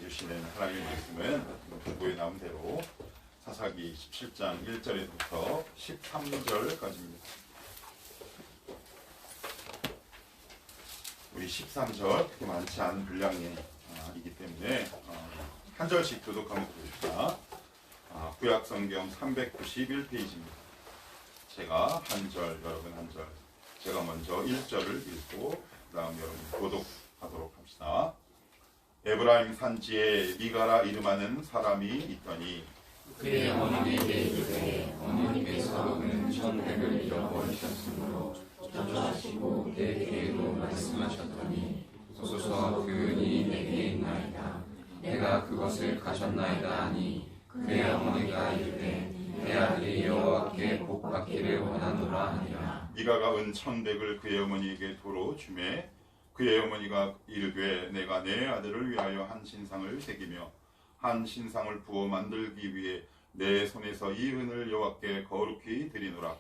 주시는 하나님의 말씀은 보고에 나온 대로 사사기 17장 1절에서부터 13절까지입니다. 우리 13절 그렇게 많지 않은 분량이기 때문에 한 절씩 교독하면서 보십시다. 구약성경 391페이지입니다. 제가 한 절, 여러분 한 절. 제가 먼저 1절을 읽고 그 다음 여러분 교독하도록 합시다. 에브라임 산지에 미가라 이름하는 사람이 있더니 그의 어머니에게 이르되 어머니께서 그는 천백을 잃어버리셨으므로 저주하시고 내 귀에도 말씀하셨더니 소서 그 은이 내게 있나이다. 내가 그것을 가졌나이다 하니 그의 어머니가 이르되 내 아들이 여호와께 복받기를 원하노라 하니라. 미가가 은 천백을 그의 어머니에게 도로 주매 그의 어머니가 이르되 내가 내 아들을 위하여 한 신상을 새기며 한 신상을 부어 만들기 위해 내 손에서 이 은을 여호와께 거룩히 드리노라.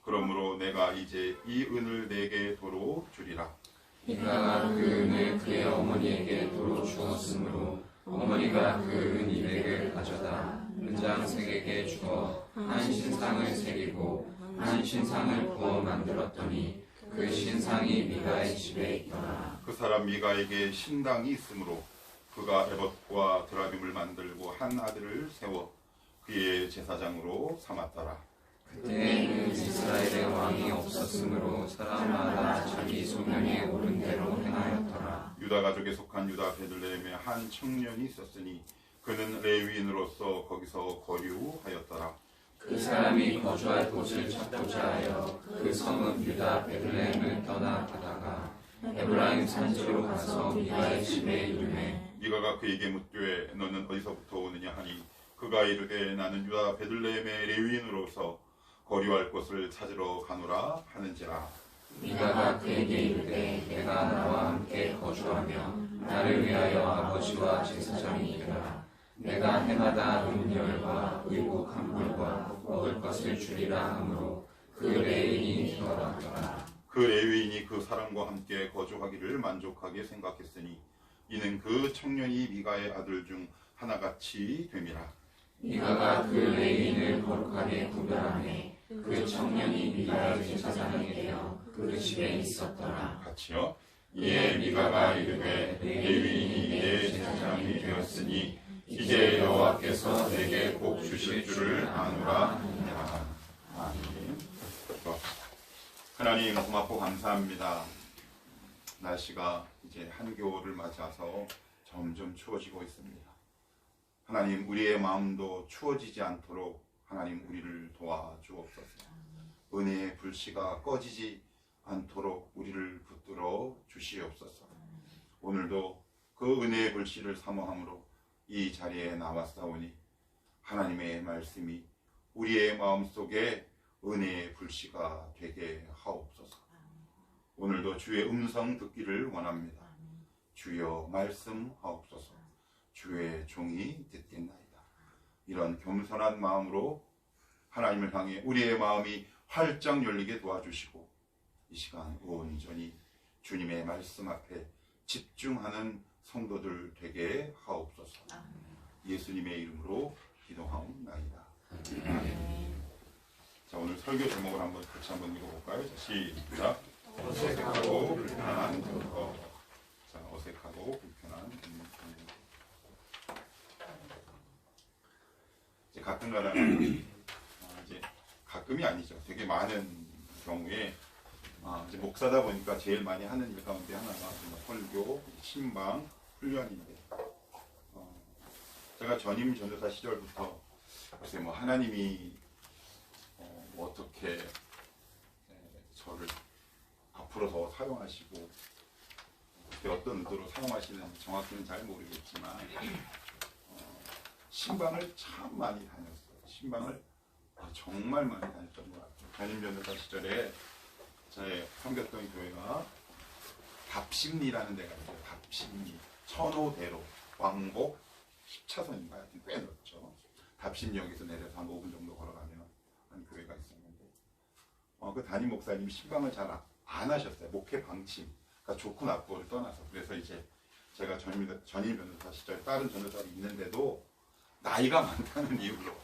그러므로 내가 이제 이 은을 내게 도로 주리라. 미가가 그 은을 그의 어머니에게 도로 주었으므로 어머니가 그 은 200을 가져다 은장색에게 주어 한 신상을 새기고 한 신상을 부어 만들었더니 그 신상이 미가의 집에 있더라. 그 사람 미가에게 신당이 있으므로 그가 에봇과 드라빔을 만들고 한 아들을 세워 그의 제사장으로 삼았더라. 그때는 이스라엘의 왕이 없었으므로 사람마다 자기 소명에 오른 대로 행하였더라. 유다 가족에 속한 유다 베들레헴에 한 청년이 있었으니 그는 레위인으로서 거기서 거류하였더라. 그 사람이 거주할 곳을 찾고자 하여 그 성읍 유다 베들레헴을 떠나가다가 에브라임 산지로 가서 미가의 집에 이르매 미가가 그에게 묻되 너는 어디서부터 오느냐 하니 그가 이르되 나는 유다 베들레헴의 레위인으로서 거류할 곳을 찾으러 가노라 하는지라. 미가가 그에게 이르되 내가 나와 함께 거주하며 나를 위하여 아버지와 제사장이 되라. 내가 해마다 은열과 의복 한 불과 먹을 것을 주리라 하므로 그 레위인이 기뻐하더라. 그 레위인이 그 사람과 함께 거주하기를 만족하게 생각했으니 이는 그 청년이 미가의 아들 중 하나같이 됨이라. 미가가 그 레위인을 거룩하게 구별하매 그 청년이 미가의 제사장이 되어 그 집에 있었더라. 같이요. 이에 미가가 이르되 레위인이 내 제사장이 되었으니 이제 여호와께서 내게 복 주실 줄을 아노라 하니라. 아멘. 하나님 고맙고 감사합니다. 날씨가 이제 한겨울을 맞아서 점점 추워지고 있습니다. 하나님 우리의 마음도 추워지지 않도록 하나님 우리를 도와주옵소서. 은혜의 불씨가 꺼지지 않도록 우리를 붙들어 주시옵소서. 오늘도 그 은혜의 불씨를 사모함으로 이 자리에 나왔사오니 하나님의 말씀이 우리의 마음속에 은혜의 불씨가 되게 하옵소서. 오늘도 주의 음성 듣기를 원합니다. 주여 말씀하옵소서. 주의 종이 듣겠나이다. 이런 겸손한 마음으로 하나님을 향해 우리의 마음이 활짝 열리게 도와주시고 이 시간 온전히 주님의 말씀 앞에 집중하는 성도들 되게 하옵소서. 예수님의 이름으로 기도하옵나이다. 자, 오늘 설교 제목을 같이 한번 읽어볼까요? 자, 시작. 어색하고 불편한 것. 자, 어색하고 불편한 이제 가끔가다 이제 가끔이 아니죠. 되게 많은 경우에 이제 목사다 보니까 제일 많이 하는 일 가운데 하나가 설교, 신방, 훈련인데 제가 전임 전도사 시절부터 글쎄 하나님이 어떻게 저를 앞으로 더 사용하시고 어떤 의도로 사용하시는지 정확히는 잘 모르겠지만 신방을 참 많이 다녔어요. 신방을 정말 많이 다녔던 것 같아요. 전임 전도사 시절에 저의 삼겹동 교회가 답심리라는 데가 있어요. 답심리, 천호대로, 왕복 10차선인가 하여튼 꽤 넓죠. 답심역에서 내려서 한 5분 정도 걸어가면 한 교회가 있었는데 그 담임 목사님이 신방을 잘 안 하셨어요. 목회 방침, 그러니까 좋고 나쁘를 떠나서. 그래서 이제 제가 전임 변호사 시절에 다른 변호사가 있는데도 나이가 많다는 이유로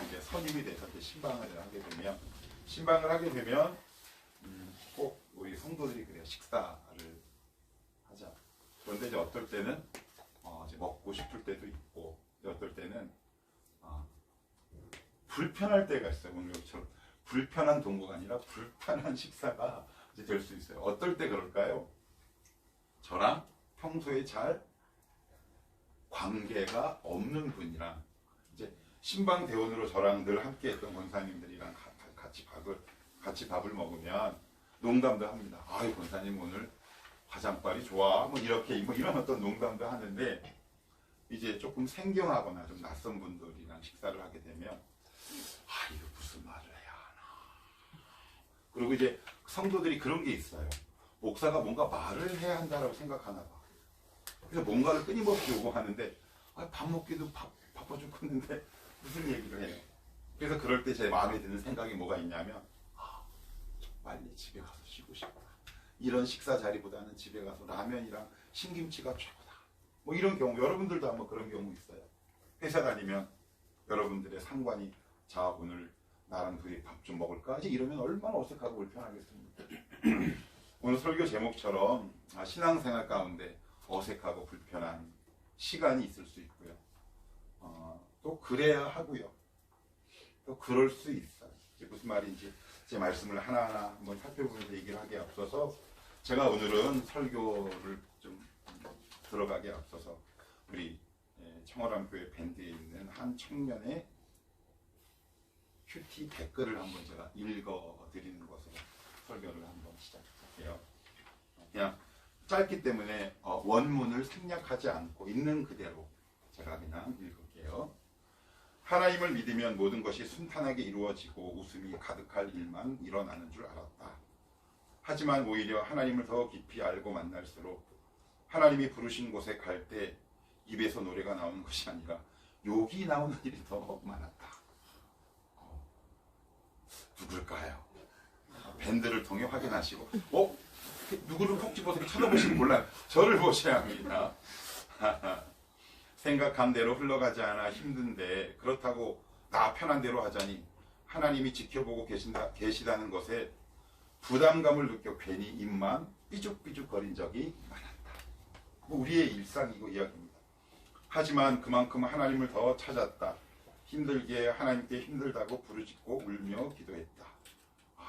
이제 선임이 돼서 이제 신방을 하게 되면 꼭 우리 성도들이 그래요. 식사를 하자. 그런데 이제 어떨 때는 이제 먹고 싶을 때도 있고, 어떨 때는 불편할 때가 있어요. 오늘처럼 불편한 동거가 아니라 불편한 식사가 이제 될 수 있어요. 어떨 때 그럴까요? 저랑 평소에 잘 관계가 없는 분이랑 이제 신방 대원으로 저랑 늘 함께했던 권사님들이랑 같이 밥을 먹으면 농담도 합니다. 아유 권사님 오늘 화장빨이 좋아. 뭐 이렇게 뭐 이런 어떤 농담도 하는데 이제 조금 생경하거나 좀 낯선 분들이랑 식사를 하게 되면 이거 무슨 말을 해야 하나. 그리고 이제 성도들이 그런 게 있어요. 목사가 뭔가 말을 해야 한다라고 생각하나 봐. 그래서 뭔가를 끊임없이 요구하는데 밥 먹기도 바빠 죽겠는데 무슨 얘기를 해요. 그래서 그럴 때 제 마음에 드는 생각이 뭐가 있냐면 빨리 집에 가서 쉬고 싶다. 이런 식사 자리보다는 집에 가서 라면이랑 신김치가 최고다. 뭐 이런 경우 여러분들도 한번 그런 경우 있어요. 회사 다니면 여러분들의 상관이 자 오늘 나랑 둘이 밥 좀 먹을까? 이제 이러면 얼마나 어색하고 불편하겠습니까? 오늘 설교 제목처럼 신앙생활 가운데 어색하고 불편한 시간이 있을 수 있고요. 또 그래야 하고요. 또 그럴 수 있어요. 이제 무슨 말인지 제 말씀을 하나하나 한번 살펴보면서 얘기를 하기에 앞서서 제가 오늘은 설교를 좀 들어가기에 앞서서 우리 청월함교회 밴드에 있는 한 청년의 큐티 댓글을 한번 제가 읽어드리는 것으로 설교를 한번 시작할게요. 그냥 짧기 때문에 원문을 생략하지 않고 있는 그대로 제가 그냥 읽을게요. 하나님을 믿으면 모든 것이 순탄하게 이루어지고 웃음이 가득할 일만 일어나는 줄 알았다. 하지만 오히려 하나님을 더 깊이 알고 만날수록 하나님이 부르신 곳에 갈 때 입에서 노래가 나오는 것이 아니라 욕이 나오는 일이 더 많았다. 누굴까요? 밴드를 통해 확인하시고 누구를 콕 집어서 쳐다보시면 몰라요. 저를 보셔야 합니다. 생각한 대로 흘러가지 않아 힘든데 그렇다고 나 편한 대로 하자니 하나님이 지켜보고 계시다는 것에 부담감을 느껴 괜히 입만 삐죽삐죽 거린 적이 많았다. 우리의 일상이고 이야기입니다. 하지만 그만큼 하나님을 더 찾았다. 힘들게 하나님께 힘들다고 부르짖고 울며 기도했다.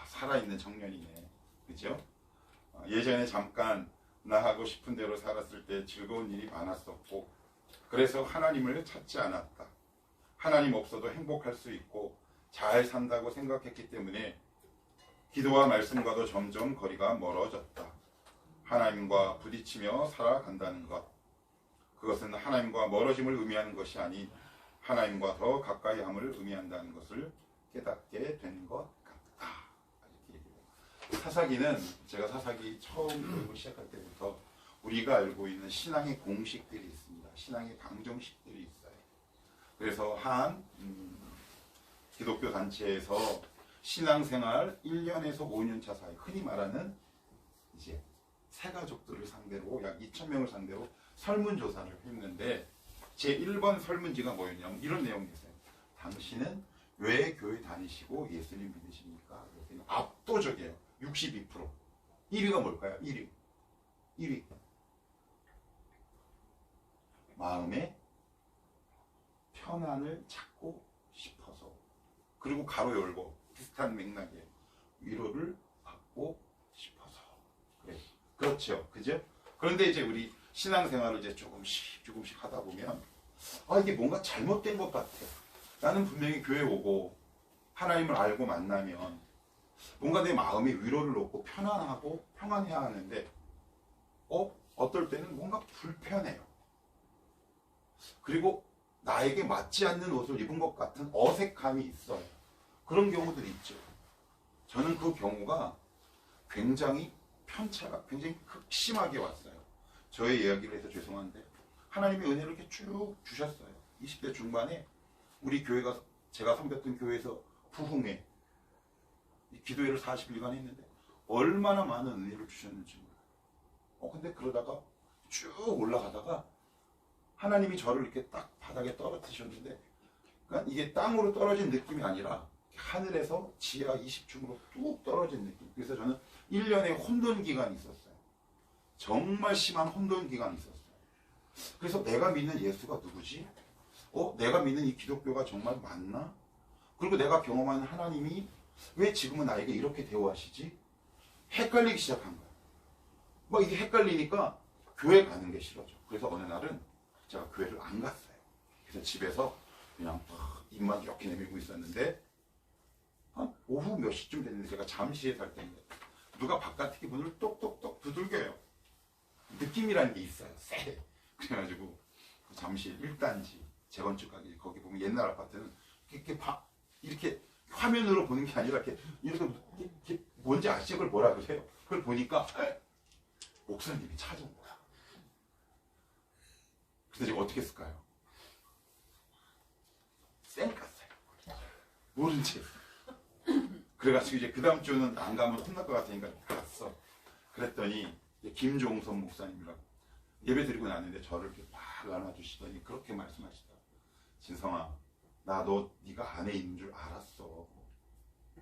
살아있는 청년이네. 그죠? 예전에 잠깐 나 하고 싶은 대로 살았을 때 즐거운 일이 많았었고 그래서 하나님을 찾지 않았다. 하나님 없어도 행복할 수 있고 잘 산다고 생각했기 때문에 기도와 말씀과도 점점 거리가 멀어졌다. 하나님과 부딪히며 살아간다는 것. 그것은 하나님과 멀어짐을 의미하는 것이 아닌 하나님과 더 가까이 함을 의미한다는 것을 깨닫게 된 것 같다. 사사기는 제가 사사기 처음 배우고 시작할 때부터 우리가 알고 있는 신앙의 공식들이 있습니다. 신앙의 방정식들이 있어요. 그래서 한 기독교 단체에서 신앙생활 1년에서 5년차 사이, 흔히 말하는 이제 새가족들을 상대로 약 2,000명을 상대로 설문조사를 했는데 제 1번 설문지가 뭐였냐면 이런 내용이었어요. 당신은 왜 교회 다니시고 예수님 믿으십니까? 압도적이에요. 62%. 1위가 뭘까요? 1위. 마음의 편안을 찾고 싶어서. 그리고 가로 열고 비슷한 맥락에 위로를 받고 싶어서. 그래. 그렇죠. 그죠? 그런데 이제 우리 신앙생활을 이제 조금씩 하다 보면 이게 뭔가 잘못된 것 같아. 나는 분명히 교회 오고 하나님을 알고 만나면 뭔가 내 마음이 위로를 얻고 편안하고 평안해야 하는데 어떨 때는 뭔가 불편해요. 그리고 나에게 맞지 않는 옷을 입은 것 같은 어색함이 있어요. 그런 경우들이 있죠. 저는 그 경우가 굉장히 편차가 굉장히 극심하게 왔어요. 저의 이야기를 해서 죄송한데 하나님의 은혜를 이렇게 쭉 주셨어요. 20대 중반에 우리 교회가 제가 섬겼던 교회에서 부흥회 기도회를 40일간 했는데 얼마나 많은 은혜를 주셨는지 몰라요. 근데 그러다가 쭉 올라가다가 하나님이 저를 이렇게 딱 바닥에 떨어뜨리셨는데, 그러니까 이게 땅으로 떨어진 느낌이 아니라 하늘에서 지하 20층으로 뚝 떨어진 느낌. 그래서 저는 1년에 혼돈 기간이 있었어요. 정말 심한 혼돈 기간이 있었어요. 그래서 내가 믿는 예수가 누구지? 내가 믿는 이 기독교가 정말 맞나? 그리고 내가 경험하는 하나님이 왜 지금은 나에게 이렇게 대우하시지? 헷갈리기 시작한 거야. 막 이게 헷갈리니까 교회 가는 게 싫어져. 그래서 어느 날은 제가 교회를 안 갔어요. 그래서 집에서 그냥 입만 이렇게 내밀고 있었는데, 한 오후 몇 시쯤 됐는데, 제가 잠시에 살 때인데 누가 바깥에 문을 똑똑똑 두들겨요. 느낌이라는 게 있어요. 쎄. 그래가지고 잠시 1단지 재건축 가게, 거기 보면 옛날 아파트는 이렇게 화면으로 보는 게 아니라 이렇게 뭔지 아시죠? 그걸 뭐라 그러세요? 그걸 보니까 목사님이 찾아온 거야. 그래서 제가 어떻게 했을까요? 쌩 깠어요. 모른 채. 그래가지고 이제 그 다음 주는 안 가면 혼날 것 같으니까 갔어. 그랬더니 김종선 목사님이라고 예배 드리고 났는데 저를 이렇게 막 안아주시더니 그렇게 말씀하시더라. 진성아, 나 네가 안에 있는 줄 알았어.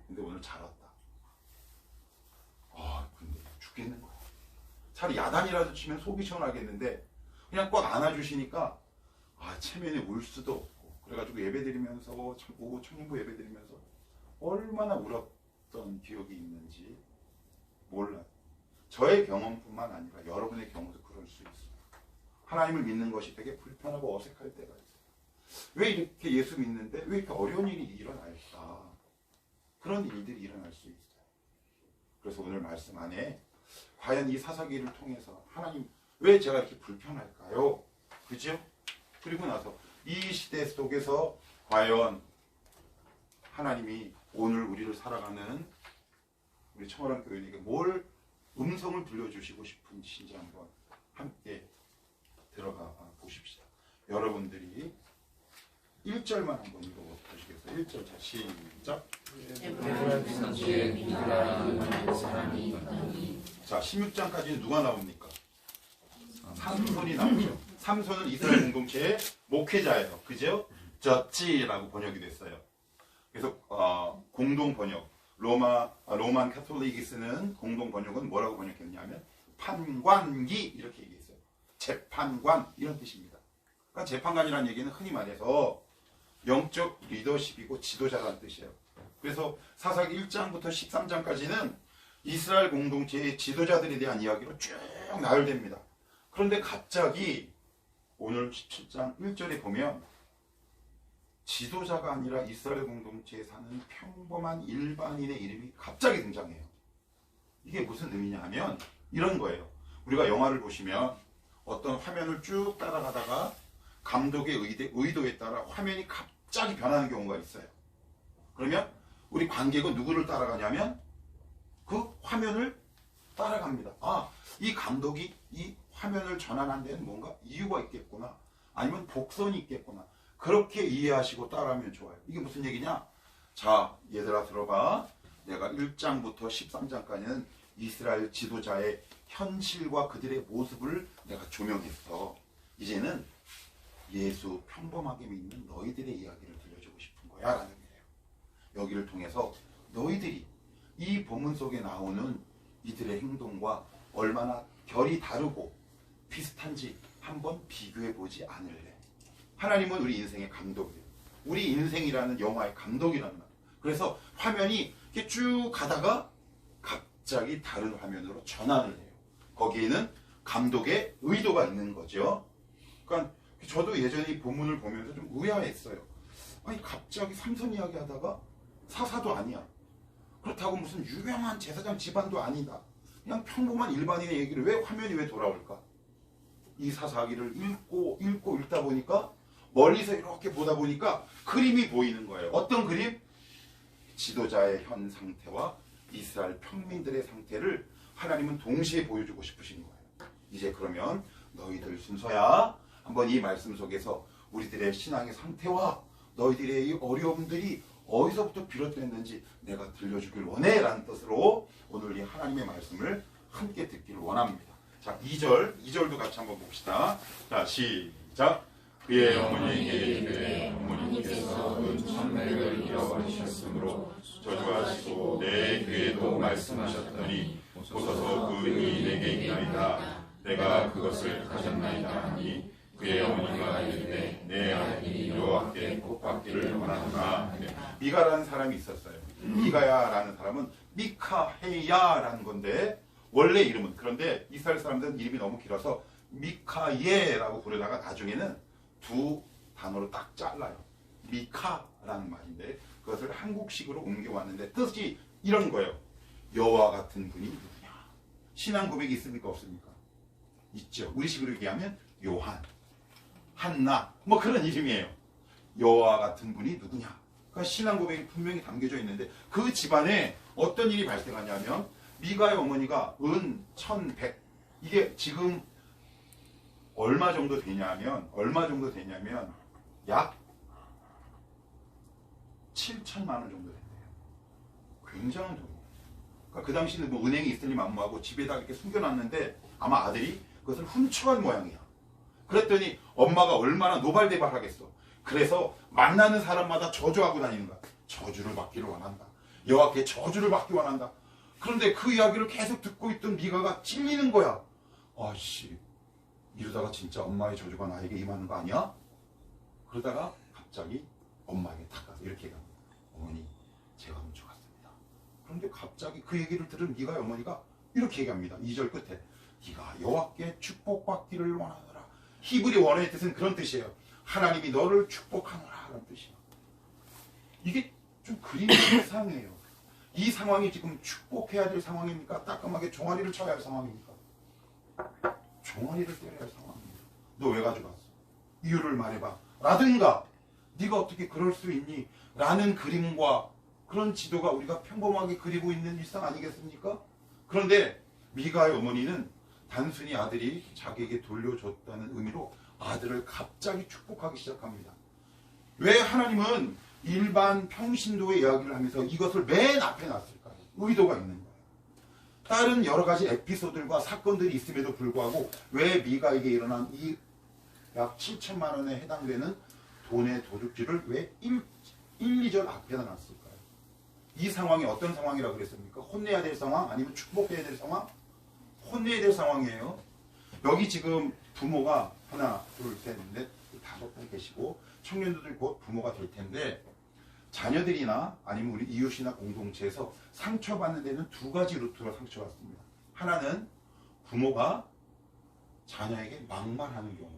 근데 오늘 잘 왔다. 근데 죽겠는 거야. 차라리 야단이라도 치면 속이 시원하겠는데 그냥 꽉 안아주시니까 체면에 울 수도 없고, 그래가지고 예배 드리면서 청년부 예배 드리면서 얼마나 울었던 기억이 있는지 몰라요. 저의 경험뿐만 아니라 여러분의 경우도 그럴 수 있어요. 하나님을 믿는 것이 되게 불편하고 어색할 때가 있어요. 왜 이렇게 예수 믿는데 왜 이렇게 어려운 일이 일어날까? 그런 일들이 일어날 수 있어요. 그래서 오늘 말씀 안에 과연 이 사사기를 통해서 하나님 왜 제가 이렇게 불편할까요? 그죠? 그리고 나서 이 시대 속에서 과연 하나님이 오늘 우리를 살아가는 우리 청월한 교인에게 뭘 음성을 들려주시고 싶은지 한번 함께 들어가 보십시다. 여러분들이 1절만 한번 읽어보시겠어요? 1절 자 시작. 자 16장까지는 누가 나옵니까? 삼손이 나오죠. 삼손은 이스라엘 공동체의 목회자예요. 그죠? 저찌라고 번역이 됐어요. 그래서 공동 번역 로만 카톨릭이 쓰는 공동 번역은 뭐라고 번역했냐면 판관기 이렇게 얘기했어요. 재판관 이런 뜻입니다. 그러니까 재판관이라는 얘기는 흔히 말해서 영적 리더십이고 지도자라는 뜻이에요. 그래서 사사기 1장부터 13장까지는 이스라엘 공동체의 지도자들에 대한 이야기로 쭉 나열됩니다. 그런데 갑자기 오늘 17장 1절에 보면 지도자가 아니라 이스라엘 공동체에 사는 평범한 일반인의 이름이 갑자기 등장해요. 이게 무슨 의미냐 하면 이런 거예요. 우리가 영화를 보시면 어떤 화면을 쭉 따라가다가 감독의 의도에 따라 화면이 갑자기 변하는 경우가 있어요. 그러면 우리 관객은 누구를 따라가냐면 그 화면을 따라갑니다. 이 감독이 이 화면을 전환한 데는 뭔가 이유가 있겠구나. 아니면 복선이 있겠구나. 그렇게 이해하시고 따라하면 좋아요. 이게 무슨 얘기냐? 자, 얘들아 들어봐. 내가 1장부터 13장까지는 이스라엘 지도자의 현실과 그들의 모습을 내가 조명했어. 이제는 예수 평범하게 믿는 너희들의 이야기를 들려주고 싶은 거야 라는 거예요. 여기를 통해서 너희들이 이 본문 속에 나오는 이들의 행동과 얼마나 결이 다르고 비슷한지 한번 비교해 보지 않을래. 하나님은 우리 인생의 감독이에요. 우리 인생이라는 영화의 감독이라는 말. 그래서 화면이 이렇게 쭉 가다가 갑자기 다른 화면으로 전환을 해요. 거기에는 감독의 의도가 있는 거죠. 그러니까 저도 예전에 이 본문을 보면서 좀 의아했어요. 아니 갑자기 삼손 이야기 하다가 사사도 아니야. 그렇다고 무슨 유명한 제사장 집안도 아니다. 그냥 평범한 일반인의 얘기를 왜 화면이 왜 돌아올까? 이 사사기를 읽다 보니까 멀리서 이렇게 보다 보니까 그림이 보이는 거예요. 어떤 그림? 지도자의 현 상태와 이스라엘 평민들의 상태를 하나님은 동시에 보여주고 싶으신 거예요. 이제 그러면 너희들 순서야 한번 이 말씀 속에서 우리들의 신앙의 상태와 너희들의 이 어려움들이 어디서부터 비롯됐는지 내가 들려주길 원해 라는 뜻으로 오늘 이 하나님의 말씀을 함께 듣기를 원합니다. 자, 2절도 같이 한번 봅시다. 자, 시작. 그의 어머니에게 이르되 어머니께서 은 천백을 잃어버리셨으므로 저주하시고 내 귀에도 말씀하셨더니 보소서 그 은이 내게 있나이다. 내가 그것을 가졌나이다 하니 그의 어머니가 이르되 내 아들이 여호와께 복 받기를 원하노라. 미가라는 사람이 있었어요. 미가야라는 사람은 미카헤야라는 건데 원래 이름은, 그런데 이스라엘 사람들은 이름이 너무 길어서 미카예라고 부르다가 나중에는 두 단어로 딱 잘라요. 미카라는 말인데 그것을 한국식으로 옮겨왔는데 뜻이 이런 거예요. 여호와 같은 분이 누구냐. 신앙 고백이 있습니까 없습니까? 있죠. 우리식으로 얘기하면 요한, 한나 뭐 그런 이름이에요. 여호와 같은 분이 누구냐. 그러니까 신앙 고백이 분명히 담겨져 있는데 그 집안에 어떤 일이 발생하냐면 미가의 어머니가 은 1100, 이게 지금 얼마 정도 되냐면 약 7천만 원 정도 된대요. 굉장한 돈이에요. 그러니까 그 당시는 뭐 은행이 있으니 만무하고 집에다 이렇게 숨겨놨는데 아마 아들이 그것을 훔쳐간 모양이야. 그랬더니 엄마가 얼마나 노발대발하겠어. 그래서 만나는 사람마다 저주하고 다니는 거야. 저주를 받기를 원한다. 여호와께 저주를 받기 원한다. 그런데 그 이야기를 계속 듣고 있던 미가가 찔리는 거야. 아씨, 이러다가 진짜 엄마의 저주가 나에게 임하는 거 아니야? 그러다가 갑자기 엄마에게 탁 가서 이렇게 얘기합니다. 어머니, 제가 훔쳐갔습니다. 그런데 갑자기 그 얘기를 들은 미가의 어머니가 이렇게 얘기합니다. 2절 끝에 네가 여호와께 축복받기를 원하노라. 히브리 원어의 뜻은 그런 뜻이에요. 하나님이 너를 축복하노라 라는 뜻이에요. 이게 좀 그림이 이상해요. 이 상황이 지금 축복해야 될 상황입니까? 따끔하게 종아리를 쳐야 할 상황입니까? 종아리를 때려야 할 상황입니다. 너 왜 가져갔어? 이유를 말해봐 라든가 네가 어떻게 그럴 수 있니? 라는 그림과 그런 지도가 우리가 평범하게 그리고 있는 일상 아니겠습니까? 그런데 미가의 어머니는 단순히 아들이 자기에게 돌려줬다는 의미로 아들을 갑자기 축복하기 시작합니다. 왜 하나님은 일반 평신도의 이야기를 하면서 이것을 맨 앞에 놨을까요? 의도가 있는 거예요. 다른 여러 가지 에피소드들과 사건들이 있음에도 불구하고 왜 미가에게 일어난 이 약 7천만 원에 해당되는 돈의 도둑질을 왜 1, 2절 앞에다 놨을까요? 이 상황이 어떤 상황이라고 그랬습니까? 혼내야 될 상황? 아니면 축복해야 될 상황? 혼내야 될 상황이에요. 여기 지금 부모가 하나, 둘, 셋, 넷, 다섯 분 계시고 청년들 곧 부모가 될 텐데 자녀들이나 아니면 우리 이웃이나 공동체에서 상처받는 데는 두 가지 루트로 상처받습니다. 하나는 부모가 자녀에게 막말하는 경우,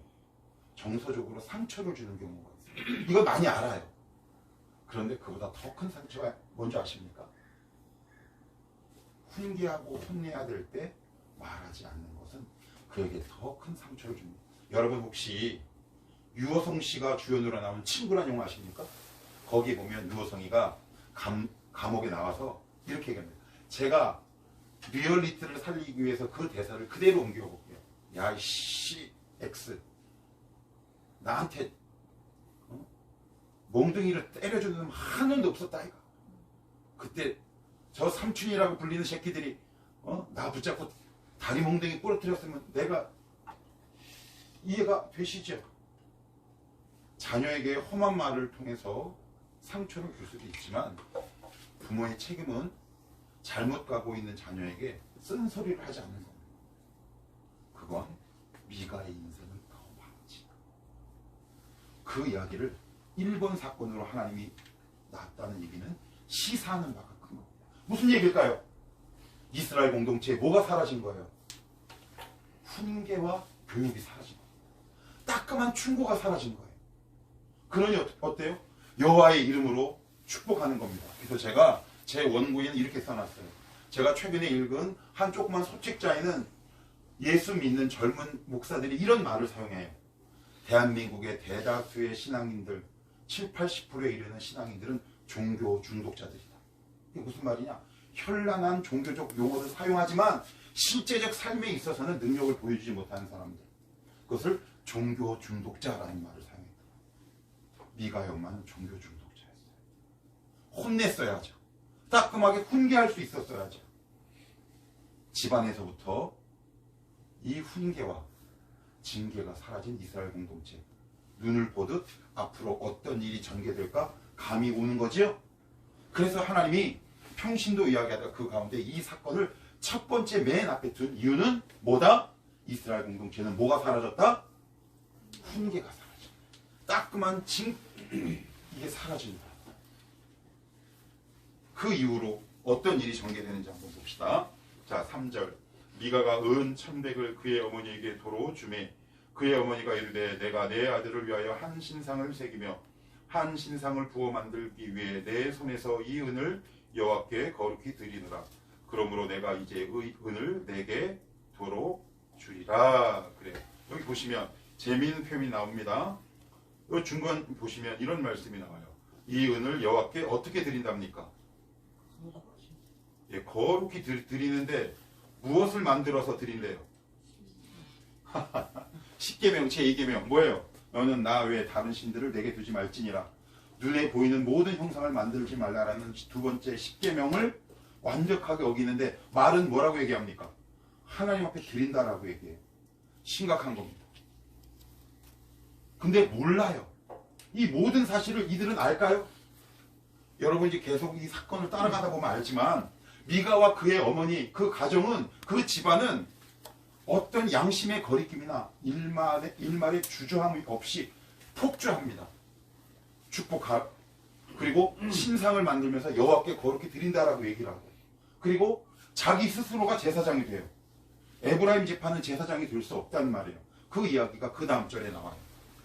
정서적으로 상처를 주는 경우가 있어요. 이거 많이 알아요. 그런데 그보다 더 큰 상처가 뭔지 아십니까? 훈계하고 혼내야 될 때 말하지 않는 것은 그에게 더 큰 상처를 줍니다. 여러분 혹시 유호성 씨가 주연으로 나온 친구란 영화 아십니까? 거기 보면 유호성이가 감옥에 나와서 이렇게 얘기합니다. 제가 리얼리티를 살리기 위해서 그 대사를 그대로 옮겨볼게요. 야, 씨, X. 나한테 몽둥이를 때려주는 놈 한 놈도 없었다 이거. 그때 저 삼촌이라고 불리는 새끼들이 나 붙잡고 다리 몽둥이 부러뜨렸으면 내가 이해가 되시죠? 자녀에게 험한 말을 통해서 상처를 줄 수도 있지만 부모의 책임은 잘못 가고 있는 자녀에게 쓴소리를 하지 않는 겁니다. 그건 미가의 인생을 더 많지. 그 이야기를 1번 사건으로 하나님이 놨다는 얘기는 시사하는 바가 큰 겁니다. 무슨 얘기일까요? 이스라엘 공동체에 뭐가 사라진 거예요? 훈계와 교육이 사라진 거예요. 따끔한 충고가 사라진 거예요. 그러니 어때요? 여호와의 이름으로 축복하는 겁니다. 그래서 제가 제 원고에는 이렇게 써놨어요. 제가 최근에 읽은 한 조그만 소책자에는 예수 믿는 젊은 목사들이 이런 말을 사용해요. 대한민국의 대다수의 신앙인들 7, 80%에 이르는 신앙인들은 종교 중독자들이다. 이게 무슨 말이냐? 현란한 종교적 용어를 사용하지만 실제적 삶에 있어서는 능력을 보여주지 못하는 사람들, 그것을 종교 중독자라는 말을 사용했다. 미가의 엄마는 종교 중독자였어요. 혼냈어야죠. 따끔하게 훈계할 수 있었어야죠. 집안에서부터 이 훈계와 징계가 사라진 이스라엘 공동체, 눈을 보듯 앞으로 어떤 일이 전개될까 감이 오는 거죠. 그래서 하나님이 평신도 이야기하다가 그 가운데 이 사건을 첫 번째 맨 앞에 둔 이유는 뭐다? 이스라엘 공동체는 뭐가 사라졌다? 훈계가 사라져. 따끔한 이게 사라진다. 그 이후로 어떤 일이 전개되는지 한번 봅시다. 자, 3절. 미가가 은 1,100을 그의 어머니에게 도로 주매 그의 어머니가 이르되 내가 내 아들을 위하여 한 신상을 새기며 한 신상을 부어 만들기 위해 내 손에서 이 은을 여호와께 거룩히 드리노라. 그러므로 내가 이제 은을 내게 도로 주리라. 그래. 여기 보시면 재미있는 표현이 나옵니다. 이 중간 보시면 이런 말씀이 나와요. 이 은을 여호와께 어떻게 드린답니까? 예, 거룩히 드리는데 무엇을 만들어서 드린대요? 10계명 제2계명 뭐예요? 너는 나 외에 다른 신들을 내게 두지 말지니라. 눈에 보이는 모든 형상을 만들지 말라라는 두 번째 10계명을 완벽하게 어기는데 말은 뭐라고 얘기합니까? 하나님 앞에 드린다라고 얘기해요. 심각한 겁니다. 근데 몰라요. 이 모든 사실을 이들은 알까요? 여러분 이제 계속 이 사건을 따라가다 보면 알지만 미가와 그의 어머니, 그 가정은, 그 집안은 어떤 양심의 거리낌이나 일말의 주저함 없이 폭주합니다. 축복하고 그리고 신상을 만들면서 여호와께 거룩히 드린다라고 얘기를 하고 그리고 자기 스스로가 제사장이 돼요. 에브라임 지파는 제사장이 될 수 없다는 말이에요. 그 이야기가 그 다음 절에 나와요.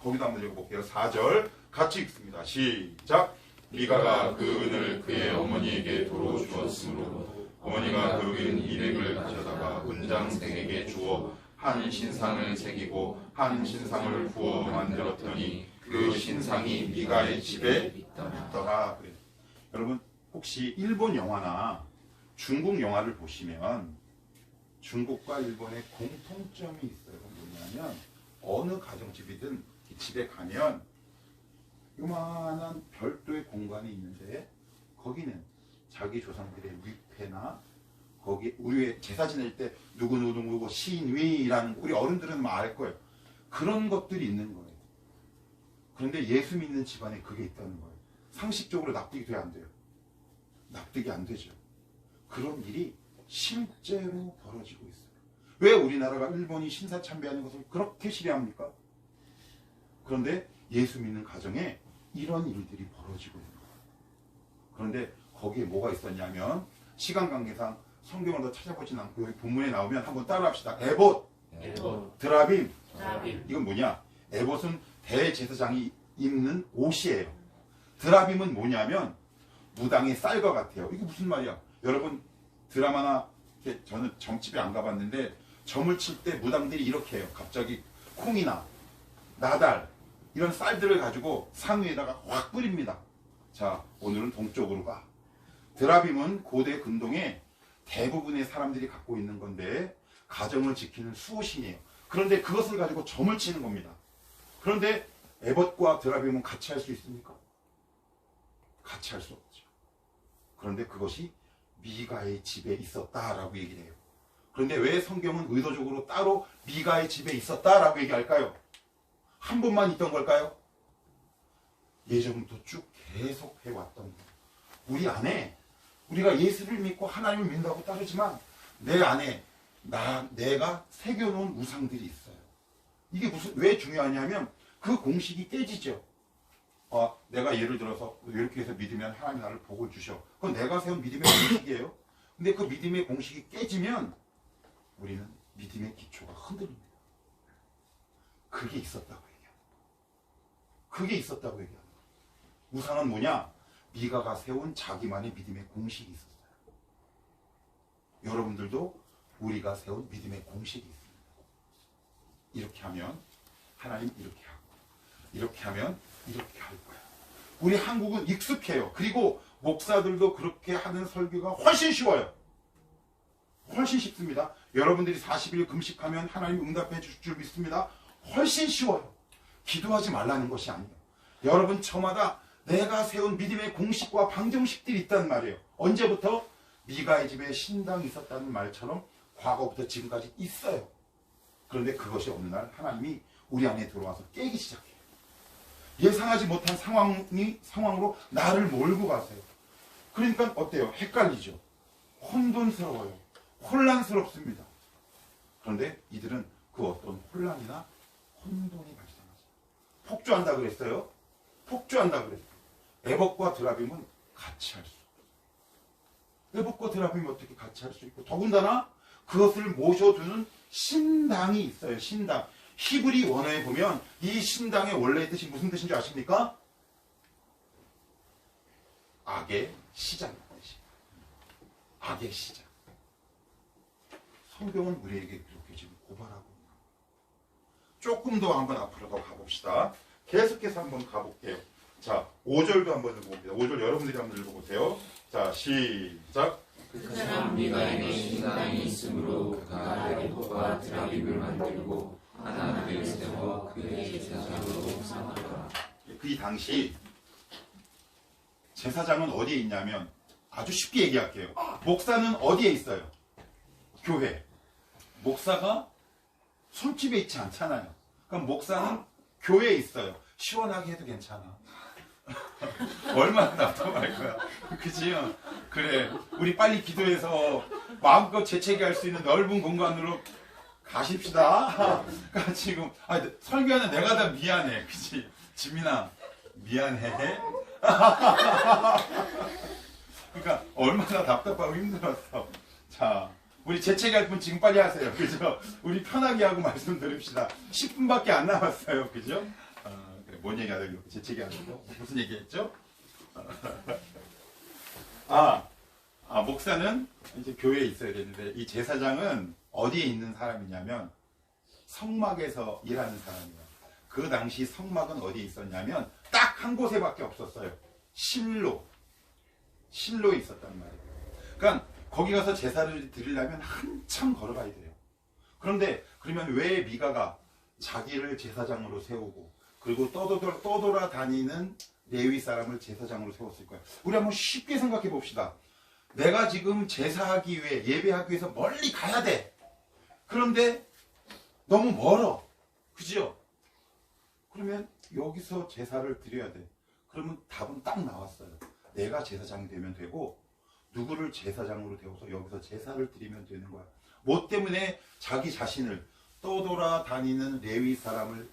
거기도 한번 읽어볼게요. 4절 같이 읽습니다. 시작. 미가가 그 은을 그의 어머니에게 도로 주었으므로 어머니가 그 은 200을 가져다가 은장생에게 주어 한 신상을 새기고 한 신상을 부어 만들었더니 그 신상이 미가의 집에 있더라. 그래요. 여러분 혹시 일본 영화나 중국 영화를 보시면 중국과 일본의 공통점이 있어요. 뭐냐면 어느 가정집이든 집에 가면 요만한 별도의 공간이 있는데 거기는 자기 조상들의 위패나 거기 우리 제사 지낼 때 누구누구 신위라는 우리 어른들은 알 거예요. 그런 것들이 있는 거예요. 그런데 예수 믿는 집안에 그게 있다는 거예요. 상식적으로 납득이 돼야 안 돼요. 납득이 안 되죠. 그런 일이 실제로 벌어지고 있어요. 왜 우리나라가 일본이 신사 참배하는 것을 그렇게 싫어합니까? 그런데 예수 믿는 가정에 이런 일들이 벌어지고 있는 거예요. 그런데 거기에 뭐가 있었냐면 시간 관계상 성경을 더 찾아보진 않고 여기 본문에 나오면 한번 따라합시다. 에봇, 드라빔. 이건 뭐냐? 에봇은 대제사장이 입는 옷이에요. 드라빔은 뭐냐면 무당의 쌀과 같아요. 이게 무슨 말이야? 여러분 드라마나 저는 점집에 안 가봤는데 점을 칠 때 무당들이 이렇게 해요. 갑자기 콩이나 나달 이런 쌀들을 가지고 상 위에다가 확 뿌립니다. 자, 오늘은 동쪽으로 가. 드라빔은 고대 근동에 대부분의 사람들이 갖고 있는 건데 가정을 지키는 수호신이에요. 그런데 그것을 가지고 점을 치는 겁니다. 그런데 에봇과 드라빔은 같이 할 수 있습니까? 같이 할 수 없죠. 그런데 그것이 미가의 집에 있었다라고 얘기를 해요. 그런데 왜 성경은 의도적으로 따로 미가의 집에 있었다라고 얘기할까요? 한 번만 있던 걸까요? 예전부터 쭉 계속 해왔던 거예요. 우리 안에 우리가 예수를 믿고 하나님을 믿는다고 따르지만 내 안에 내가 새겨놓은 우상들이 있어요. 이게 왜 중요하냐면 그 공식이 깨지죠. 내가 예를 들어서 이렇게 해서 믿으면 하나님 나를 복을 주셔. 그건 내가 세운 믿음의 공식이에요. 근데 그 믿음의 공식이 깨지면 우리는 믿음의 기초가 흔들립니다. 그게 있었다고 얘기합니다. 그게 있었다고 얘기합니다. 우상은 뭐냐? 미가가 세운 자기만의 믿음의 공식이 있었어요. 여러분들도 우리가 세운 믿음의 공식이 있습니다. 이렇게 하면 하나님 이렇게 하고 이렇게 하면 이렇게 할 거야. 우리 한국은 익숙해요. 그리고 목사들도 그렇게 하는 설교가 훨씬 쉬워요. 훨씬 쉽습니다. 여러분들이 40일 금식하면 하나님 응답해 주실 줄 믿습니다. 훨씬 쉬워요. 기도하지 말라는 것이 아니에요. 여러분 저마다 내가 세운 믿음의 공식과 방정식들이 있단 말이에요. 언제부터? 미가의 집에 신당이 있었다는 말처럼 과거부터 지금까지 있어요. 그런데 그것이 어느 날 하나님이 우리 안에 들어와서 깨기 시작해요. 예상하지 못한 상황으로 나를 몰고 가세요. 그러니까 어때요? 헷갈리죠. 혼돈스러워요. 혼란스럽습니다. 그런데 이들은 그 어떤 혼란이나 혼돈이 발생하죠. 폭주한다 그랬어요. 폭주한다 그랬어요. 에봇과 드라빔은 같이 할 수 없어요. 에봇과 드라빔이 어떻게 같이 할 수 있고, 더군다나 그것을 모셔두는 신당이 있어요. 신당. 히브리 원어에 보면 이 신당의 원래의 뜻이 무슨 뜻인지 아십니까? 악의 시작이라는 뜻이에요. 악의 시작. 성경은 우리에게 그렇게 지금 고발하고 있는 거예요. 조금 더 한번 앞으로 더 가봅시다. 계속해서 한번 가볼게요. 자, 5절도 한번 읽어봅니다. 5절 여러분들이 한번 읽어보세요. 자, 시작. 그 사람 미가에게 신당이 있으므로 그가 에봇과 드라빔을 만들고 하나님을 세워 그의 제사장으로 삼았더라. 그 당시 제사장은 어디에 있냐면, 아주 쉽게 얘기할게요. 목사는 어디에 있어요? 교회. 목사가 술집에 있지 않잖아요. 그럼 목사는 교회에 있어요. 시원하게 해도 괜찮아. 얼마나 답답할 거야. 그치요? 그래. 우리 빨리 기도해서 마음껏 재채기할 수 있는 넓은 공간으로 가십시다. 그러니까 지금 설교하는 내가 다 미안해. 그치? 지민아 미안해. 그러니까 얼마나 답답하고 힘들었어. 자, 우리 재채기할 분 지금 빨리 하세요. 그죠? 우리 편하게 하고 말씀 드립시다. 10분밖에 안 남았어요. 그죠? 그래, 뭔 얘기 하려고 재채기 하려고? 무슨 얘기 했죠? 목사는 이제 교회에 있어야 되는데, 이 제사장은 어디에 있는 사람이냐면 성막에서 일하는 사람이에요. 그 당시 성막은 어디에 있었냐면 딱 한 곳에밖에 없었어요. 실로에 있었단 말이에요. 그러니까 거기 가서 제사를 드리려면 한참 걸어가야 돼요. 그런데 그러면 왜 미가가 자기를 제사장으로 세우고, 그리고 떠돌아다니는 레위 사람을 제사장으로 세웠을까요? 우리 한번 쉽게 생각해 봅시다. 내가 지금 제사하기 위해, 예배하기 위해서 멀리 가야 돼. 그런데 너무 멀어. 그죠? 그러면 여기서 제사를 드려야 돼. 그러면 답은 딱 나왔어요. 내가 제사장이 되면 되고, 누구를 제사장으로 되어서 여기서 제사를 드리면 되는 거야. 뭐 때문에 자기 자신을, 떠돌아다니는 레위 사람을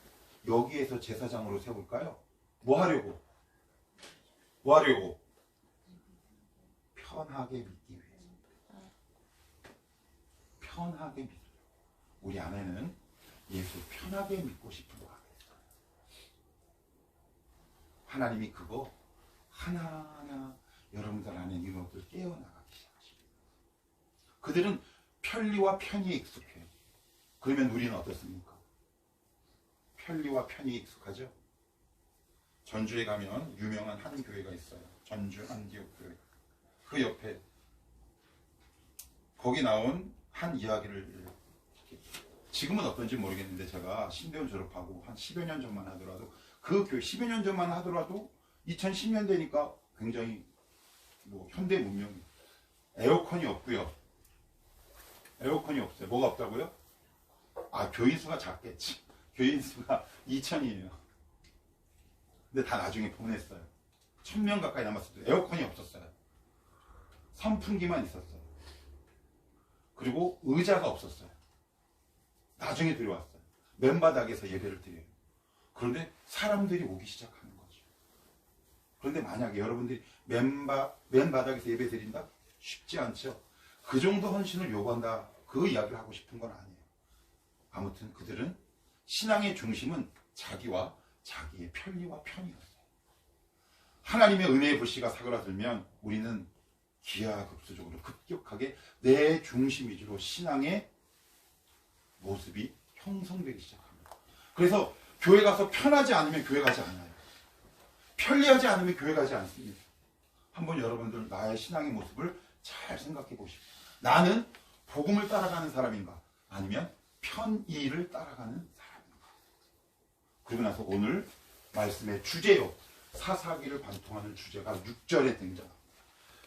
여기에서 제사장으로 세울까요? 뭐 하려고? 편하게 믿기 위해서. 편하게 믿으려. 우리 안에는 예수 편하게 믿고 싶은 거 있어요. 하나님이 그거 하나하나 여러분들 안에 있는 것들 깨어나가기 시작하십니다. 그들은 편리와 편의에 익숙해요. 그러면 우리는 어떻습니까? 편리와 편의에 익숙하죠? 전주에 가면 유명한 한 교회가 있어요. 전주 안디옥 교회. 그 옆에 거기 나온 한 이야기를, 지금은 어떤지 모르겠는데, 제가 신대원 졸업하고 한 10여 년 전만 하더라도, 그 교회 10여 년 전만 하더라도 2010년 되니까 굉장히 현대 문명이, 에어컨이 없고요. 에어컨이 없어요. 뭐가 없다고요? 교인 수가 작겠지. 교인 수가 2,000이에요. 근데 다 나중에 보냈어요. 1,000명 가까이 남았을 때 에어컨이 없었어요. 선풍기만 있었어요. 그리고 의자가 없었어요. 나중에 들어왔어요. 맨바닥에서 예배를 드려요. 그런데 사람들이 오기 시작하는 거죠. 그런데 만약에 여러분들이 맨바닥에서 예배 드린다? 쉽지 않죠. 그 정도 헌신을 요구한다, 그 이야기를 하고 싶은 건 아니에요. 아무튼 그들은 신앙의 중심은 자기와 자기의 편리와 편이었어요. 하나님의 은혜의 불씨가 사그라들면 우리는 기하급수적으로 급격하게 내 중심 위주로 신앙의 모습이 형성되기 시작합니다. 그래서 교회 가서 편하지 않으면 교회 가지 않아요. 편리하지 않으면 교회 가지 않습니다. 한번 여러분들 나의 신앙의 모습을 잘 생각해 보십시오. 나는 복음을 따라가는 사람인가? 아니면 편의를 따라가는 사람인가? 그리고 나서 오늘 말씀의 주제요, 사사기를 관통하는 주제가 6절에 등장합니다.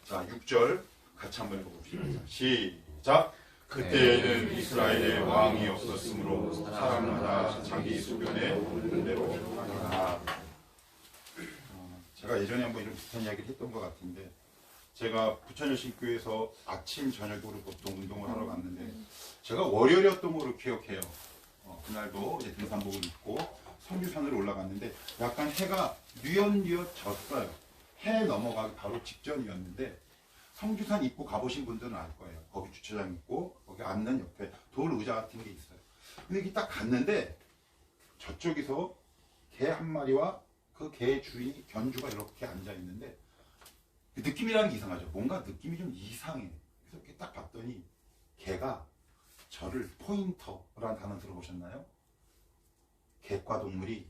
자, 6절 같이 한번 읽어봅시다. 시작. 그때에는 이스라엘에 왕이 없었으므로 사람마다 자기 소견에 오르는 대로 하니라. 제가 예전에 한번 이런 비슷한 이야기를 했던 것 같은데, 제가 부천여신교회에서 아침 저녁으로 보통 운동을 하러 갔는데, 제가 월요일이었던 걸로 기억해요. 그날도 이제 등산복을 입고 성주산으로 올라갔는데 약간 해가 뉘엿뉘엿 졌어요. 해 넘어가기 바로 직전이었는데, 성주산 입구 가보신 분들은 알 거예요. 거기 주차장 있고 거기 앉는 옆에 돌 의자 같은 게 있어요. 근데 여기 딱 갔는데 저쪽에서 개 한 마리와 그 개 주인이 견주가 이렇게 앉아 있는데, 그 느낌이라는 게 이상하죠. 뭔가 느낌이 좀 이상해. 그래서 이렇게 딱 봤더니 개가 저를, 포인터라는 단어 들어보셨나요? 개과 동물이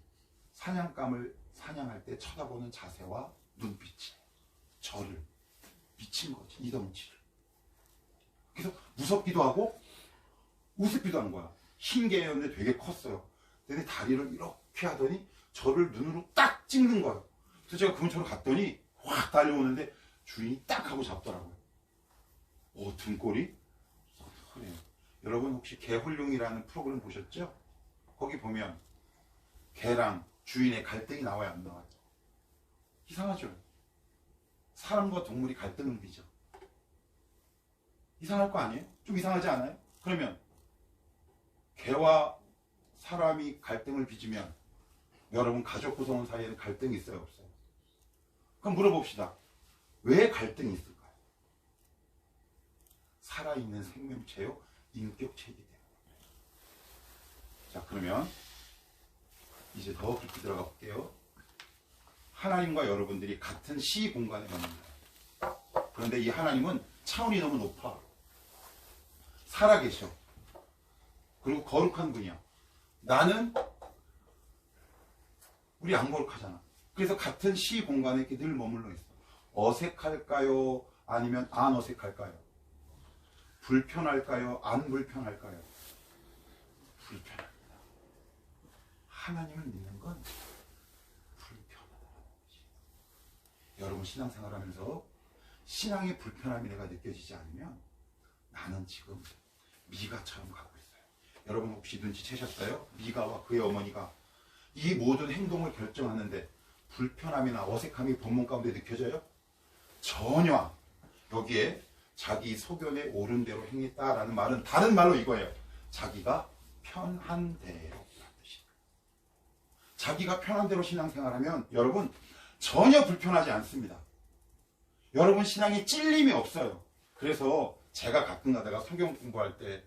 사냥감을 사냥할 때 쳐다보는 자세와 눈빛이 저를 미친 거지, 이 덩치를. 그래서 무섭기도 하고 우습기도 한 거야. 흰 개였는데 되게 컸어요. 근데 다리를 이렇게 하더니 저를 눈으로 딱 찍는 거예요. 그래서 제가 그 근처로 갔더니 확 달려오는데 주인이 딱 하고 잡더라고요. 등골이? 그래요. 여러분 혹시 개홀룡이라는 프로그램 보셨죠? 거기 보면 개랑 주인의 갈등이 나와요, 안 나와요? 이상하죠? 사람과 동물이 갈등을 빚어. 이상할 거 아니에요? 좀 이상하지 않아요? 그러면 개와 사람이 갈등을 빚으면 여러분 가족 구성원 사이에는 갈등이 있어요, 없어요? 그럼 물어봅시다. 왜 갈등이 있을까요? 살아있는 생명체요, 인격체이기 때문에. 자, 그러면 이제 더 깊이 들어가 볼게요. 하나님과 여러분들이 같은 시 공간에 머물러요. 그런데 이 하나님은 차원이 너무 높아. 살아계셔. 그리고 거룩한 분이야. 나는, 우리 안 거룩하잖아. 그래서 같은 시 공간에 이렇게 늘 머물러 있어. 어색할까요? 아니면 안 어색할까요? 불편할까요? 안 불편할까요? 불편합니다. 하나님을 믿는 건 불편하다는 거지. 여러분 신앙생활 하면서 신앙의 불편함이 내가 느껴지지 않으면 나는 지금 미가처럼 가고 있어요. 여러분 혹시 눈치채셨어요? 미가와 그의 어머니가 이 모든 행동을 결정하는데 불편함이나 어색함이 본문 가운데 느껴져요? 전혀. 여기에 자기 소견에 옳은 대로 행했다라는 말은 다른 말로 이거예요. 자기가 편한 대로. 자기가 편한 대로 신앙생활하면 여러분 전혀 불편하지 않습니다. 여러분 신앙에 찔림이 없어요. 그래서 제가 가끔 가다가 성경 공부할 때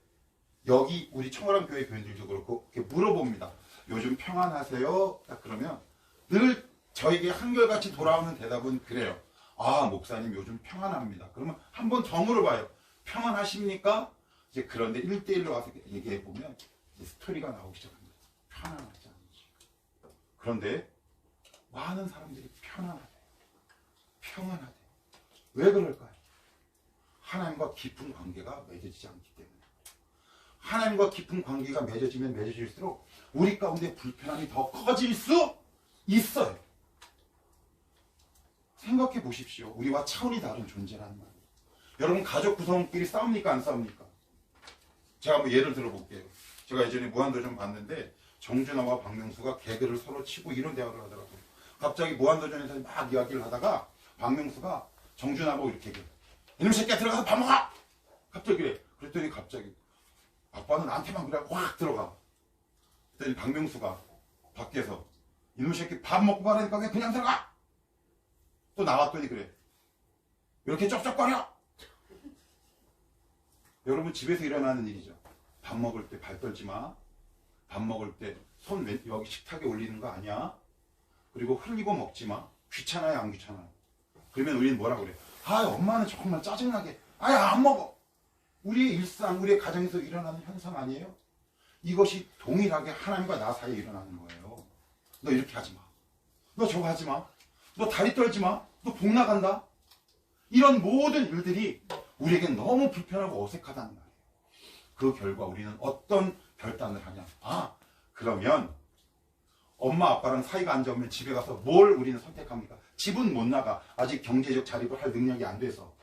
여기 우리 청월한 교회 교인들도 그렇고 이렇게 물어봅니다. 요즘 평안하세요? 딱 그러면 늘 저에게 한결같이 돌아오는 대답은 그래요. 아, 목사님 요즘 평안합니다. 그러면 한 번 더 물어봐요. 평안하십니까? 이제 그런데 1대1로 와서 얘기해 보면 이제 스토리가 나오기 시작합니다. 편안하지 않지. 그런데 많은 사람들이 편안하대. 평안하대. 왜 그럴까요? 하나님과 깊은 관계가 맺어지지 않기 때문에. 하나님과 깊은 관계가 맺어지면 맺어질수록 우리 가운데 불편함이 더 커질 수 있어요. 생각해 보십시오. 우리와 차원이 다른 존재라는 말이에요. 여러분 가족 구성원끼리 싸웁니까 안 싸웁니까? 제가 한번 예를 들어볼게요. 제가 예전에 무한도전 봤는데 정준하와 박명수가 개그를 서로 치고 이런 대화를 하더라고요. 갑자기 무한도전에서 막 이야기를 하다가 박명수가 정준하고 이렇게 얘기해요. 이놈 새끼야 들어가서 밥 먹어! 갑자기 그래. 그랬더니 갑자기 아빠는 나한테만 그래 확 들어가. 그랬더니 박명수가 밖에서 이놈 새끼 밥 먹고 가라니까 왜 그냥 들어가! 또 나왔더니 그래. 이렇게 쩝쩝거려! 여러분 집에서 일어나는 일이죠. 밥 먹을 때 발 떨지 마. 밥 먹을 때 손 여기 식탁에 올리는 거 아니야. 그리고 흘리고 먹지 마. 귀찮아요 안 귀찮아요? 그러면 우리는 뭐라고 그래? 아 엄마는 정말 짜증나게 아야 안 먹어. 우리의 일상 우리의 가정에서 일어나는 현상 아니에요? 이것이 동일하게 하나님과 나 사이에 일어나는 거예요. 너 이렇게 하지 마. 너 저거 하지 마. 너 다리 떨지 마. 너 복 나간다. 이런 모든 일들이 우리에겐 너무 불편하고 어색하다는 말이에요. 그 결과 우리는 어떤 결단을 하냐. 아 그러면 엄마 아빠랑 사이가 안 좋으면 집에 가서 뭘 우리는 선택합니까? 집은 못 나가. 아직 경제적 자립을 할 능력이 안 돼서.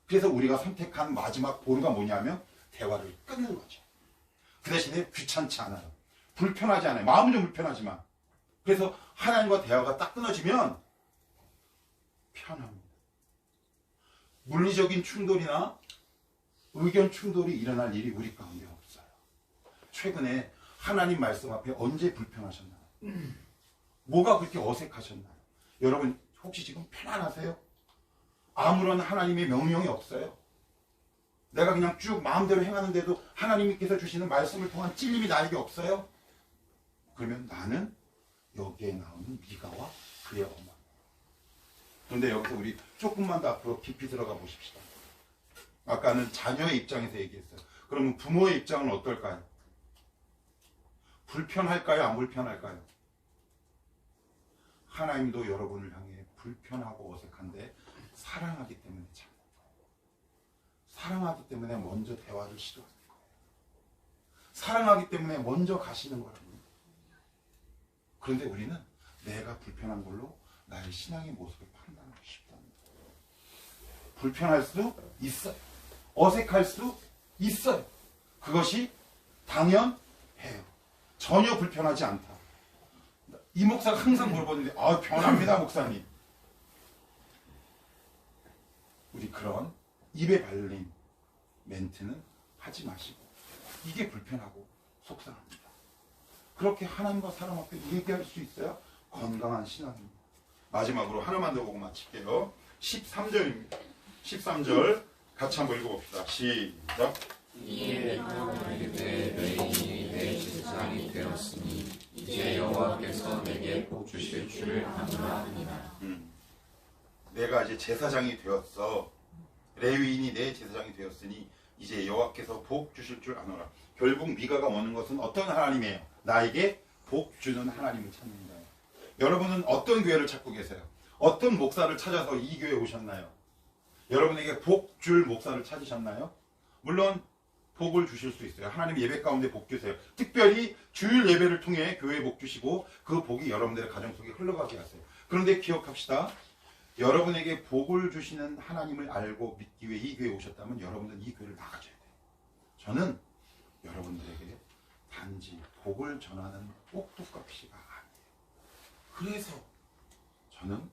그래서 우리가 선택한 마지막 보루가 뭐냐면 대화를 끊는 거죠. 그 대신에 귀찮지 않아요. 불편하지 않아요. 마음은 좀 불편하지만. 그래서 하나님과 대화가 딱 끊어지면 편합니다. 물리적인 충돌이나 의견 충돌이 일어날 일이 우리 가운데 없어요. 최근에 하나님 말씀 앞에 언제 불편하셨나요? 뭐가 그렇게 어색하셨나요? 여러분 혹시 지금 편안하세요? 아무런 하나님의 명령이 없어요. 내가 그냥 쭉 마음대로 행하는데도 하나님께서 주시는 말씀을 통한 찔림이 나에게 없어요? 그러면 나는 여기에 나오는 미가와 그의 어머니. 그런데 여기서 우리 조금만 더 앞으로 깊이 들어가 보십시다. 아까는 자녀의 입장에서 얘기했어요. 그러면 부모의 입장은 어떨까요? 불편할까요? 안 불편할까요? 하나님도 여러분을 향해 불편하고 어색한데 사랑하기 때문에 참는 거예요. 사랑하기 때문에 먼저 대화를 시도하는 거예요. 사랑하기 때문에 먼저 가시는 거랍니다. 그런데 우리는 내가 불편한 걸로 나의 신앙의 모습을 판단하고 싶답니다. 불편할 수 있어요. 어색할 수 있어요. 그것이 당연해요. 전혀 불편하지 않다. 이 목사가 항상 물어보는데 편합니다 목사님. 우리 그런 입에 발린 멘트는 하지 마시고 이게 불편하고 속상합니다. 그렇게 하나님과 사람 앞에 얘기할 수 있어야 건강한 신앙입니다. 마지막으로 하나만 더 보고 마칠게요. 13절입니다. 13절 같이 한번 읽어봅시다. 시작. 이에 또 이르되 너희는 내 제사장이 되었으니 이제 여호와께서 내게 복 주실 줄을 아노라 하니라. 내가 이제 제사장이 되었어. 레위인이 내 제사장이 되었으니 이제 여호와께서 복 주실 줄 아노라. 결국 미가가 원하는 것은 어떤 하나님이에요? 나에게 복 주는 하나님을 찾는 거예요. 여러분은 어떤 교회를 찾고 계세요? 어떤 목사를 찾아서 이 교회에 오셨나요? 여러분에게 복 줄 목사를 찾으셨나요? 물론 복을 주실 수 있어요. 하나님 예배 가운데 복 주세요. 특별히 주일 예배를 통해 교회에 복 주시고 그 복이 여러분들의 가정 속에 흘러가게 하세요. 그런데 기억합시다. 여러분에게 복을 주시는 하나님을 알고 믿기 위해 이 교회에 오셨다면 여러분들은 이 교회를 나가줘야 돼요. 저는 여러분들에게 단지 복을 전하는 꼭두꺼비가 아니에요. 그래서 저는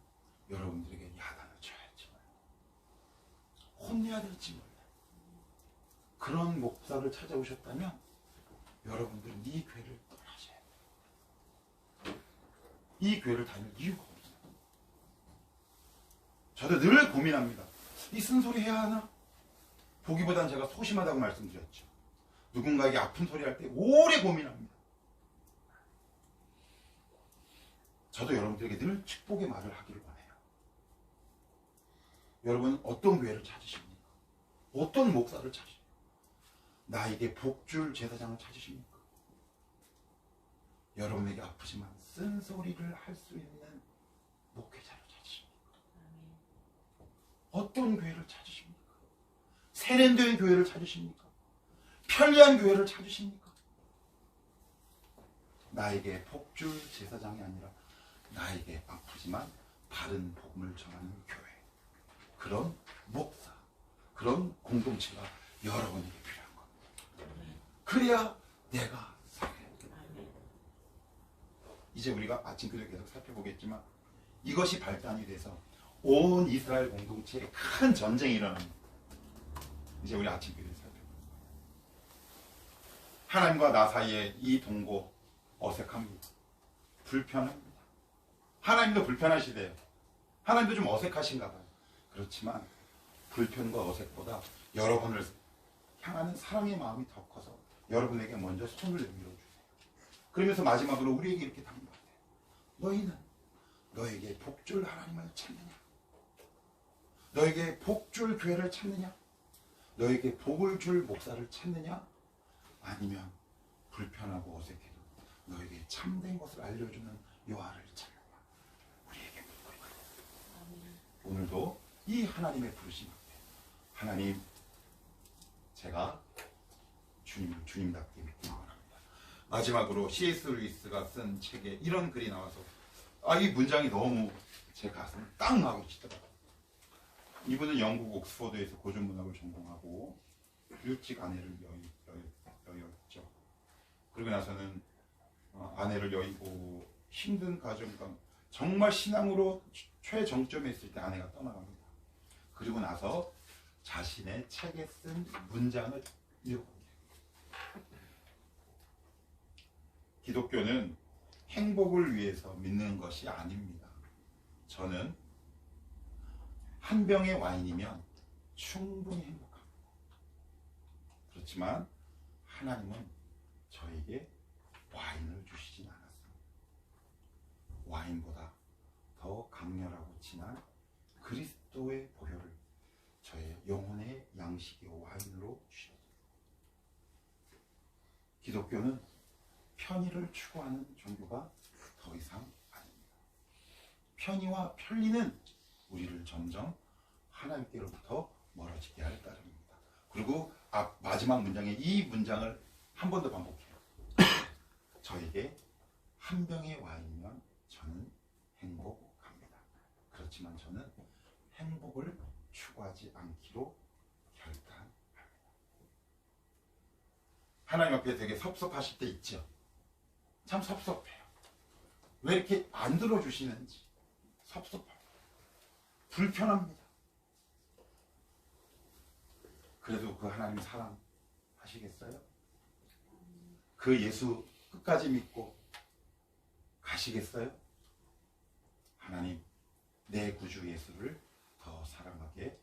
여러분들에게 야단을 쳐야 할지 몰라요. 혼내야 될지 몰라요. 그런 목사를 찾아오셨다면 여러분들은 이 교회를 떠나셔야 돼요. 이 교회를 다닐 이유가 없어요. 저도 늘 고민합니다. 이 쓴소리 해야 하나? 보기보단 제가 소심하다고 말씀드렸죠. 누군가에게 아픈 소리 할 때 오래 고민합니다. 저도 여러분들에게 늘 축복의 말을 하기를 원해요. 여러분 어떤 교회를 찾으십니까? 어떤 목사를 찾으십니까? 나에게 복줄 제사장을 찾으십니까? 여러분에게 아프지만 쓴소리를 할 수 있는 목회자를 찾으십니까? 어떤 교회를 찾으십니까? 세련된 교회를 찾으십니까? 편리한 교회를 찾으십니까? 나에게 복줄 제사장이 아니라 나에게 아프지만 바른 복음을 전하는 교회, 그런 목사, 그런 공동체가 여러분에게 필요한 겁니다. 그래야 내가 살아요. 이제 우리가 아침 기도 계속 살펴보겠지만 이것이 발단이 돼서 온 이스라엘 공동체에 큰 전쟁이 일어납니다. 이제 우리 아침 기도를 살펴봅니다. 하나님과 나 사이에 이 동거 어색합니다. 불편합니다. 하나님도 불편하시대요. 하나님도 좀 어색하신가 봐요. 그렇지만 불편과 어색보다 여러분을 향하는 사랑의 마음이 더 커서 여러분에게 먼저 손을 내밀어 주세요. 그러면서 마지막으로 우리에게 이렇게 당부하세요. 너희는 너에게 복줄 하나님을 찾느냐? 너에게 복줄 교회를 찾느냐? 너에게 복을 줄 목사를 찾느냐? 아니면 불편하고 어색해도 너에게 참된 것을 알려주는 여호와를 찾느냐? 우리에게 묻고 있거든요. 오늘도 이 하나님의 부르심 앞에 하나님, 제가 주님을 주님답게 믿기 원합니다. 마지막으로 C.S. 루이스가 쓴 책에 이런 글이 나와서 이 문장이 너무 제 가슴을 딱 막으시더라고요. 이분은 영국 옥스퍼드에서 고전문학을 전공하고 일찍 아내를 여였죠. 그러고 나서는 아내를 여의고 힘든 가정, 정말 신앙으로 최정점에 있을 때 아내가 떠나갑니다. 그리고 나서 자신의 책에 쓴 문장을 읽어봅니다. 기독교는 행복을 위해서 믿는 것이 아닙니다. 저는 한 병의 와인이면 충분히 행복합니다. 그렇지만 하나님은 저에게 와인을 주시진 않았습니다. 와인보다 더 강렬하고 진한 그리스도의 보혈을 저의 영혼의 양식의 와인으로 주셨습니다. 기독교는 편의를 추구하는 종교가 더 이상 아닙니다. 편의와 편리는 우리를 점점 하나님께로부터 멀어지게 할 따름입니다. 그리고 마지막 문장에 이 문장을 한 번 더 반복해요. 저에게 한 병의 와인이면 저는 행복합니다. 그렇지만 저는 행복을 추구하지 않기로 결단합니다. 하나님 앞에 되게 섭섭하실 때 있죠. 참 섭섭해요. 왜 이렇게 안 들어주시는지 섭섭합니다. 불편합니다. 그래도 그 하나님 사랑하시겠어요? 그 예수 끝까지 믿고 가시겠어요? 하나님, 내 구주 예수를 더 사랑하게